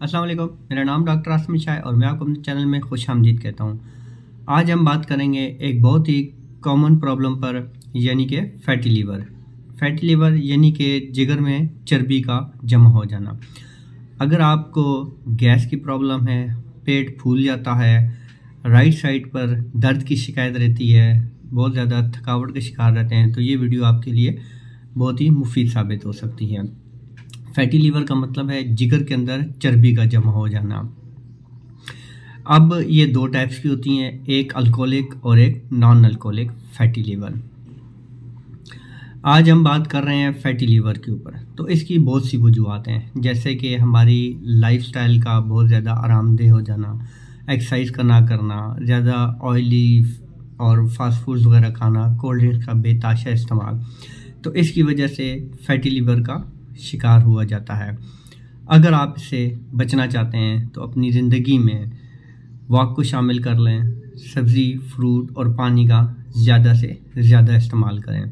अस्सलाम वालेकुम, मेरा नाम डॉक्टर आसम शाह है और मैं आपको अपने चैनल में खुश आमदीद कहता हूँ। आज हम बात करेंगे एक बहुत ही कॉमन प्रॉब्लम पर, यानी कि फैटी लीवर। फैटी लीवर यानी कि जिगर में चर्बी का जमा हो जाना। अगर आपको गैस की प्रॉब्लम है, पेट फूल जाता है, राइट साइड पर दर्द की शिकायत रहती है, बहुत ज़्यादा थकावट के शिकार रहते हैं, तो ये वीडियो आपके लिए बहुत ही मुफीद साबित हो सकती है। फैटी लीवर का मतलब है जिगर के अंदर चर्बी का जमा हो जाना। अब ये दो टाइप्स की होती हैं, एक अल्कोहलिक और एक नॉन अल्कोहलिक फैटी लीवर। आज हम बात कर रहे हैं फैटी लीवर के ऊपर। तो इसकी बहुत सी वजूहत हैं, जैसे कि हमारी लाइफस्टाइल का बहुत ज़्यादा आरामदेह हो जाना, एक्सरसाइज का ना करना, ज़्यादा ऑयली और फास्ट फूड्स वगैरह खाना, कोल्ड ड्रिंक्स का बेताशा इस्तेमाल, तो इसकी वजह से फैटी लीवर का शिकार हुआ जाता है। अगर आप इससे बचना चाहते हैं तो अपनी ज़िंदगी में वॉक को शामिल कर लें, सब्ज़ी, फ्रूट और पानी का ज़्यादा से ज़्यादा इस्तेमाल करें।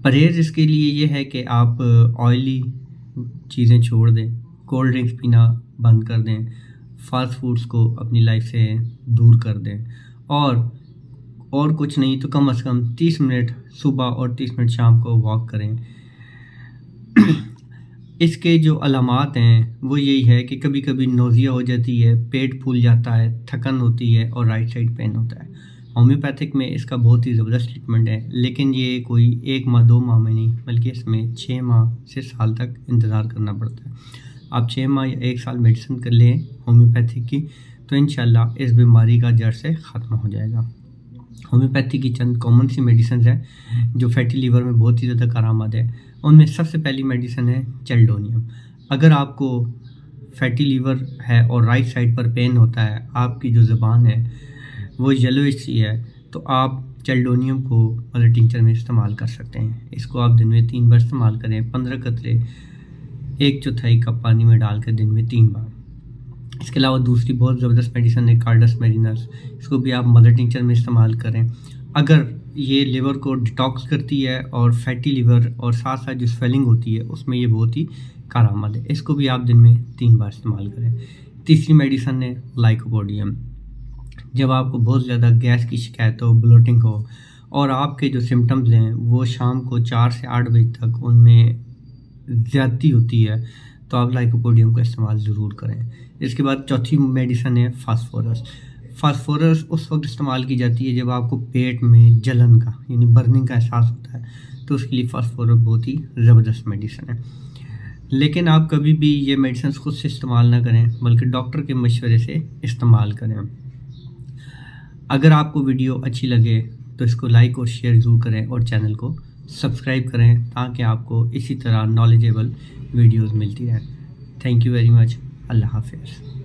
परहेज़ इसके लिए ये है कि आप ऑयली चीज़ें छोड़ दें, कोल्ड ड्रिंक्स पीना बंद कर दें, फास्ट फूड्स को अपनी लाइफ से दूर कर दें और कुछ नहीं तो कम से कम 30 मिनट सुबह और 30 मिनट शाम को वॉक करें। इसके जो अलामात हैं वो यही है कि कभी कभी नोज़िया हो जाती है, पेट फूल जाता है, थकन होती है और राइट साइड पेन होता है। होम्योपैथिक में इसका बहुत ही ज़बरदस्त ट्रीटमेंट है, लेकिन ये कोई 1 माह 2 माह में नहीं, बल्कि इसमें 6 माह से साल तक इंतज़ार करना पड़ता है। आप 6 माह या 1 साल मेडिसिन कर लें होम्योपैथिक की, तो इंशाल्लाह इस बीमारी का जड़ से ख़त्म हो जाएगा। होम्योपैथी की चंद कॉमन सी मेडिसिन है जो फैटी लीवर में बहुत ही ज़्यादा कारआमद है। उनमें सबसे पहली मेडिसिन है चेल्डोनियम। अगर आपको फैटी लीवर है और राइट साइड पर पेन होता है, आपकी जो ज़ुबान है वो येलोइश सी है, तो आप चेल्डोनियम को मतलब टिंचर में इस्तेमाल कर सकते हैं। इसको आप दिन में 3 बार इस्तेमाल करें, 15 कतरे 1/4 कप पानी में डालकर दिन में 3 बार। इसके अलावा दूसरी बहुत ज़बरदस्त मेडिसिन है कार्डस मेरिनस। इसको भी आप मदर टिंचर में इस्तेमाल करें। अगर ये लिवर को डिटॉक्स करती है और फैटी लिवर और साथ साथ जो स्वेलिंग होती है उसमें ये बहुत ही कारआमद है। इसको भी आप दिन में 3 बार इस्तेमाल करें। तीसरी मेडिसिन है लाइकोपोडियम। जब आपको बहुत ज़्यादा गैस की शिकायत हो, ब्लोटिंग हो और आपके जो सिम्टम्स हैं वो शाम को 4 से 8 बजे तक उनमें ज़्यादती होती है, तो आप लाइकोपोडियम का इस्तेमाल ज़रूर करें। इसके बाद चौथी मेडिसिन है फास्फोरस। फास्फोरस उस वक्त इस्तेमाल की जाती है जब आपको पेट में जलन का यानी बर्निंग का एहसास होता है, तो उसके लिए फास्फोरस बहुत ही ज़बरदस्त मेडिसिन है। लेकिन आप कभी भी ये मेडिसिन खुद से इस्तेमाल ना करें, बल्कि डॉक्टर के मशवरे से इस्तेमाल करें। अगर आपको वीडियो अच्छी लगे तो इसको लाइक और शेयर ज़रूर करें और चैनल को सब्सक्राइब करें, ताकि आपको इसी तरह नॉलेजेबल वीडियोज़ मिलती रहें। Thank you very much. अल्लाह हाफ़िज़।